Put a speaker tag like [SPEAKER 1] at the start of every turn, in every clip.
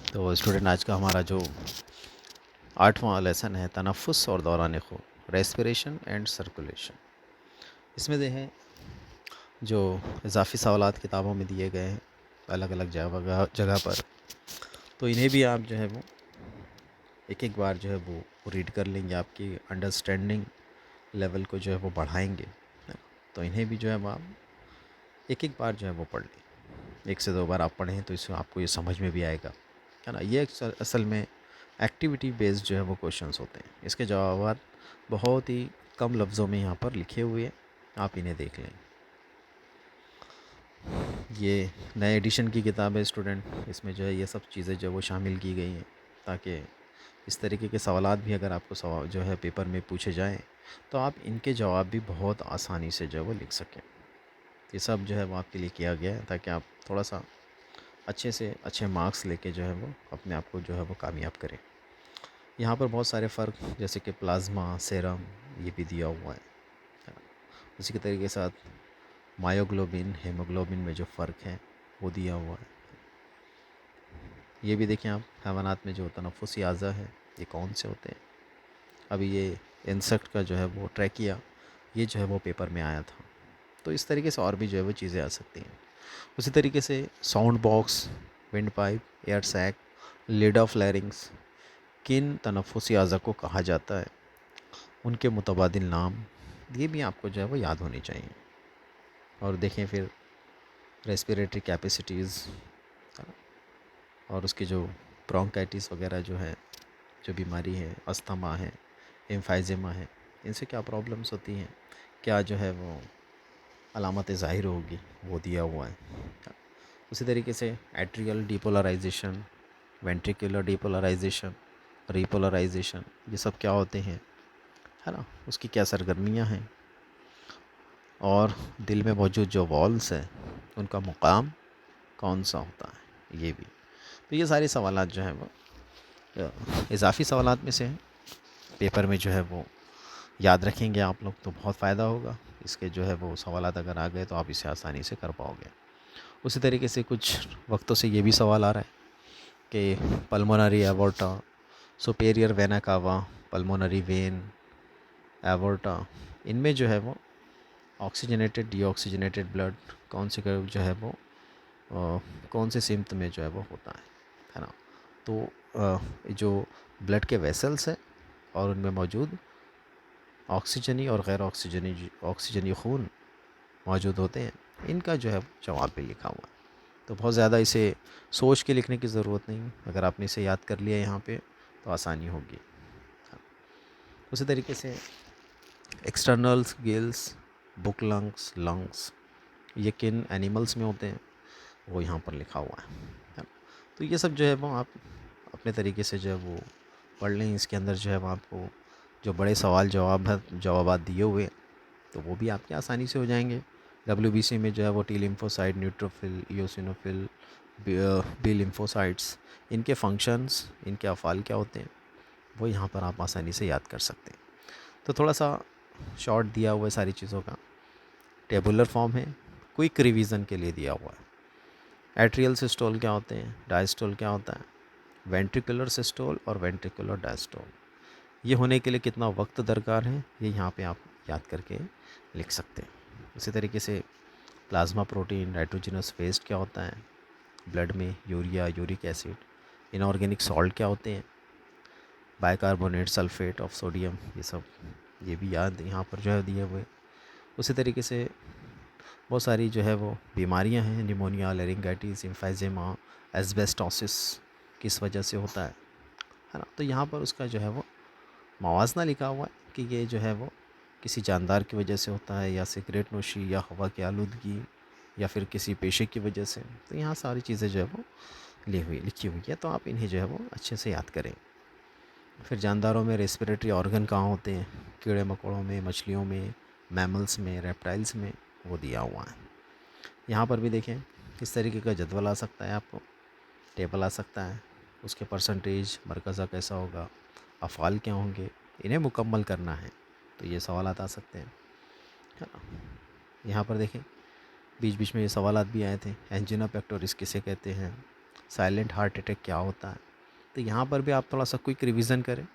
[SPEAKER 1] तो स्टूडेंट, आज का हमारा जो 8वां लेसन है तनफ़ुस और दौरान खून, रेस्पिरेशन एंड सर्कुलेशन। इसमें देखें जो इजाफ़ी सवालात किताबों में दिए गए हैं अलग अलग जगह जगह पर, तो इन्हें भी आप जो है वो एक एक बार जो है वो रीड कर लेंगे, आपकी अंडरस्टैंडिंग लेवल को जो है वो बढ़ाएंगे, है ना। तो इन्हें भी जो है वो आप एक एक बार जो है वो पढ़ लें, 1 से 2 बार आप पढ़ें तो इससे आपको ये समझ में भी आएगा, है ना। ये असल में एक्टिविटी बेस्ड जो है वो क्वेश्चंस होते हैं। इसके जवाब बहुत ही कम लफ्ज़ों में यहाँ पर लिखे हुए हैं, आप इन्हें देख लें। ये नए एडिशन की किताब है स्टूडेंट, इसमें जो है ये सब चीज़ें जो वो शामिल की गई हैं ताकि इस तरीके के सवालात भी अगर आपको सवाल जो है पेपर में पूछे जाएं तो आप इनके जवाब भी बहुत आसानी से जो है वो लिख सकें। ये सब जो है वो आपके लिए किया गया है ताकि आप थोड़ा सा अच्छे से अच्छे मार्क्स लेके जो है वो अपने आप को जो है वो कामयाब करें। यहाँ पर बहुत सारे फ़र्क जैसे कि प्लाज्मा, सेरम, ये भी दिया हुआ है ना। उसी के तरीके के साथ मायोग्लोबिन, हेमोग्लोबिन में जो फ़र्क है वो दिया हुआ है। ये भी देखें आप, हैवानात में जो तनफ़ुसी अज़ा है ये कौन से होते हैं। अभी ये इंसेक्ट का जो है वो ट्रैकिया, ये जो है वो पेपर में आया था। तो इस तरीके से और भी जो है वो चीज़ें आ सकती हैं। उसी तरीके से sound box, wind pipe, air sac, lid of larynx किन तनफ़ुसी अज़ा को कहा जाता है, उनके मुतबादिल नाम, ये भी आपको जो है वो याद होनी चाहिए। और देखें फिर रेस्पिरेटरी कैपेसिटीज़ और उसकी जो ब्रोंकाइटिस वगैरह जो है, जो बीमारी है, अस्थमा है, एम्फाइजेमा है, इनसे क्या प्रॉब्लम्स होती हैं, क्या जो है वो अलामतें ज़ाहिर होगी, वो दिया हुआ है। उसी तरीके से atrial depolarization, ventricular depolarization, repolarization, ये सब क्या होते हैं, है ना, उसकी क्या सरगर्मियाँ हैं, और दिल में मौजूद जो वॉल्स हैं उनका मुकाम कौन सा होता है, ये भी। तो ये सारे सवालात जो हैं वो इजाफ़ी सवालात में से हैं। पेपर में जो है वो याद रखेंगे आप लोग तो बहुत फ़ायदा होगा। इसके जो है वो सवालात अगर आ गए तो आप इसे आसानी से कर पाओगे। उसी तरीके से कुछ वक्तों से ये भी सवाल आ रहा है कि pulmonary aorta, superior vena cava, pulmonary vein, aorta, इनमें जो है वो ऑक्सीजनेटेड, डीऑक्सीजनेटेड ब्लड कौन से जो है वो कौन से सिम्त में जो है वो होता है ना। तो जो ब्लड के वेसल्स हैं और उनमें मौजूद ऑक्सीजनी और गैर ऑक्सीजनी खून मौजूद होते हैं, इनका जो है जवाब भी लिखा हुआ है। तो बहुत ज़्यादा इसे सोच के लिखने की ज़रूरत नहीं, अगर आपने इसे याद कर लिया यहाँ पे तो आसानी होगी। उसी तरीके से एक्सटर्नल्स, गिल्स, बुक लंग्स, ये किन एनिमल्स में होते हैं वो यहाँ पर लिखा हुआ है। तो ये सब जो है वो आप अपने तरीके से जो है वो पढ़ लें। इसके अंदर जो है वो आपको जो बड़े सवाल जवाब दिए हुए हैं तो वो भी आपके आसानी से हो जाएंगे। WBC में जो है वो T lymphocyte, neutrophil, eosinophil, B lymphocytes, इनके फंक्शंस, इनके अफ़ाल क्या होते हैं, वो यहाँ पर आप आसानी से याद कर सकते हैं। तो थोड़ा सा शॉर्ट दिया हुआ है सारी चीज़ों का, टेबुलर फॉर्म है, क्विक रिवीजन के लिए दिया हुआ है। एट्रियल सिस्टोल क्या होते हैं, डायस्टोल क्या होता है, वेंट्रिकुलर सिस्टोल और वेंट्रिकुलर डायस्टोल, ये होने के लिए कितना वक्त दरकार है, ये यहाँ पे आप याद करके लिख सकते हैं। इसी तरीके से प्लाज्मा प्रोटीन, नाइट्रोजनस वेस्ट क्या होता है, ब्लड में urea, uric acid, inorganic salt क्या होते हैं, बाइकार्बोनेट, सल्फेट ऑफ सोडियम, ये सब ये भी याद यहाँ पर जो है दिए हुए। उसी तरीके से बहुत सारी जो है वो बीमारियां हैं, निमोनिया, लेरिंगाइटिस, एम्फाइजेमा, एस्बेस्टोसिस किस वजह से होता है ना। तो यहाँ पर उसका जो है वो मवाजना लिखा हुआ है कि ये जो है वो किसी जानदार की वजह से होता है, या सिगरेट नोशी, या हवा की आलूदगी, या फिर किसी पेशे की वजह से। तो यहाँ सारी चीज़ें जो है वो लिखी हुई है, तो आप इन्हें जो है वो अच्छे से याद करें। फिर जानदारों में रेस्पिरेटरी ऑर्गन कहाँ होते हैं, कीड़े मकोड़ों में, मछलियों में, मैमल्स में, रेप्टाइल्स में, वो दिया हुआ है। यहाँ पर भी देखें किस तरीके का जदवल आ सकता है, आपको टेबल आ सकता है, उसके परसेंटेज, मरकज़ा कैसा होगा, अफ़ाल क्या होंगे, इन्हें मुकम्मल करना है तो ये सवालात आ सकते हैं, है ना। यहाँ पर देखें बीच बीच में ये सवालात भी आए थे, एंजिना पेक्टोरिस किसे कहते हैं, साइलेंट हार्ट अटैक क्या होता है। तो यहाँ पर भी आप थोड़ा सा क्विक रिवीजन करें,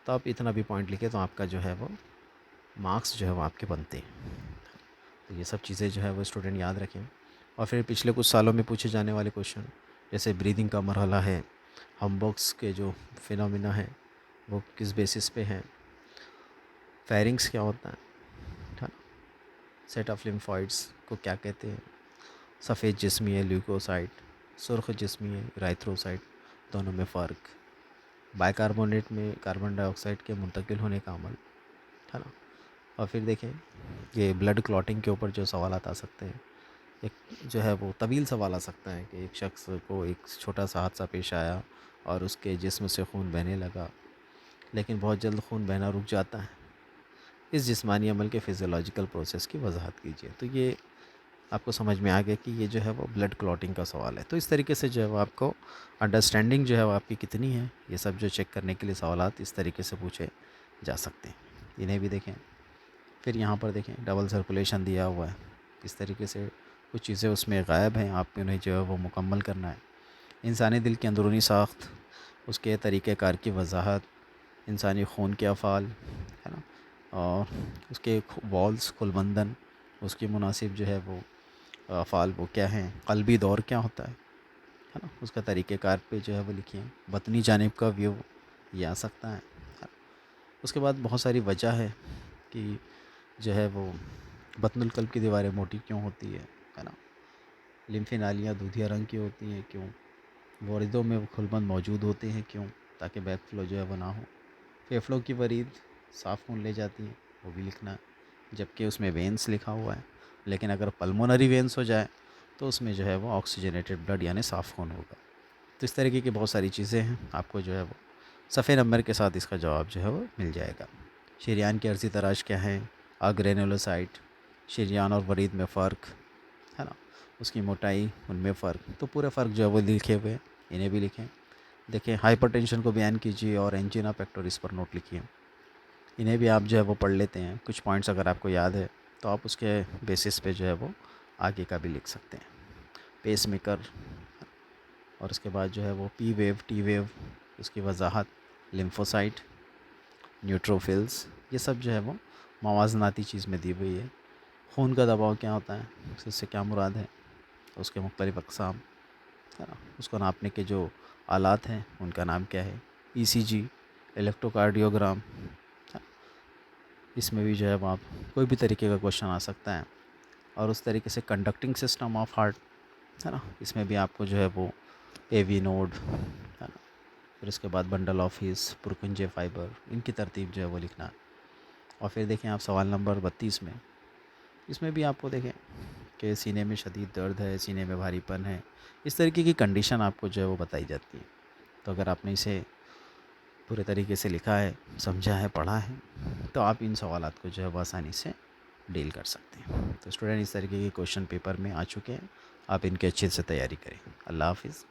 [SPEAKER 1] तो आप इतना भी पॉइंट लिखें तो आपका जो है वो मार्क्स जो है वो आपके बनते हैं। तो ये सब चीज़ें जो है वो स्टूडेंट याद रखें। और फिर पिछले कुछ सालों में पूछे जाने वाले क्वेश्चन, जैसे ब्रीदिंग का मरहला है, हम्बॉक्स के जो फिनोमिना है वो किस बेसिस पे है, फेरिंग्स क्या होता है ना, सेट ऑफ लिम्फॉइड्स को क्या कहते हैं, सफ़ेद जिस्मी है ल्यूकोसाइट, सुर्ख जिस्मी है इराइथ्रोसाइट, दोनों में फ़र्क, बाइकार्बोनेट में कार्बन डाइऑक्साइड के मुंतकिल होने का अमल, है ना। और फिर देखें ये ब्लड क्लॉटिंग के ऊपर जो सवाल आ सकते हैं, एक जो है वो तवील सवाल आ सकता है कि एक शख्स को एक छोटा सा हादसा पेश आया और उसके जिस्म से खून बहने लगा, लेकिन बहुत जल्द खून बहना रुक जाता है, इस जिस्मानी अमल के फिज़ियोलॉजिकल प्रोसेस की वजाहत कीजिए। तो ये आपको समझ में आ गया कि ये जो है वो ब्लड क्लॉटिंग का सवाल है। तो इस तरीके से जो है वो आपको अंडरस्टैंडिंग जो है वो आपकी कितनी है, ये सब जो चेक करने के लिए सवालात इस तरीके से पूछे जा सकते हैं। इन्हें भी देखें। फिर यहाँ पर देखें डबल सर्कुलेशन दिया हुआ है, इस तरीके से कुछ चीज़ें उसमें गायब हैं, आपको उन्हें जो है वो मुकम्मल करना है। इंसानी दिल की अंदरूनी साख्त, उसके तरीक़ेकार की वजाहत, इंसानी खून के अफ़ाल, है ना, और उसके वॉल्स खुलबंदन, उसकी मुनासिब जो है वो अफ़ाल वो क्या हैं, क़ल्बी दौर क्या होता है ना, उसका तरीक़ेकार पे जो है वो लिखिए। बतनी जानिब का व्यू ये आ सकता है। उसके बाद बहुत सारी वजह है कि जो है वो बतनुल क़ल्ब की दीवारें मोटी क्यों होती है ना, लिम्फी नालियाँ दूधिया रंग की होती हैं क्यों, वरीदों में वो खुलबंद मौजूद होते हैं क्यों, ताकि बैक फ्लो जो है वो ना हो। फेफड़ों की वरीद साफ़ खून ले जाती है, वो भी लिखना है, जबकि उसमें वेंस लिखा हुआ है, लेकिन अगर पल्मोनरी वेंस हो जाए तो उसमें जो है वो ऑक्सीजनेटेड ब्लड यानी साफ़ खून होगा। तो इस तरीके की बहुत सारी चीज़ें हैं, आपको जो है वो सफ़े नंबर के साथ इसका जवाब जो है वो मिल जाएगा। शरीयान की अर्जी तराश क्या है, अग्रेनुलोसाइट, शरीयान और वरीद में फ़र्क, है ना, उसकी मोटाई, उनमें फ़र्क, तो पूरे फ़र्क जो है वो लिखे हुए हैं, इन्हें भी लिखें। देखें हाइपरटेंशन को बयान कीजिए और एंजीना पेक्टोरिस पर नोट लिखिए। इन्हें भी आप जो है वो पढ़ लेते हैं। कुछ पॉइंट्स अगर आपको याद है तो आप उसके बेसिस पे जो है वो आगे का भी लिख सकते हैं। पेसमेकर, और उसके बाद जो है वो पी वेव, टी वेव, उसकी वजाहत, लिम्फोसाइट, न्यूट्रोफिल्स, ये सब जो है वो मवाजनाती चीज़ में दी हुई है। खून का दबाव क्या होता है, इससे क्या मुराद है, उसके मुख्तलिफ़ अक़साम, है ना, उसको नापने के जो आलात हैं उनका नाम क्या है, ईसीजी, इलेक्ट्रोकार्डियोग्राम, इसमें भी जो है वो आप कोई भी तरीके का क्वेश्चन आ सकता है। और उस तरीके से कंडक्टिंग सिस्टम ऑफ हार्ट, है ना, इसमें भी आपको जो है वो एवी नोड, है ना, फिर उसके बाद बंडल ऑफ हिस, पुरकुंजे फाइबर, इनकी तरतीब जो है वो लिखना है। और फिर देखें आप सवाल नंबर 32 में, इसमें भी आपको देखें कि सीने में शदीद दर्द है, सीने में भारीपन है, इस तरीके की कंडीशन आपको जो है वो बताई जाती है। तो अगर आपने इसे पूरे तरीके से लिखा है, समझा है, पढ़ा है, तो आप इन सवालात को जो है वो आसानी से डील कर सकते हैं। तो स्टूडेंट इस तरीके के क्वेश्चन पेपर में आ चुके हैं, आप इनकी अच्छे से तैयारी करें। अल्लाह हाफ़िज़।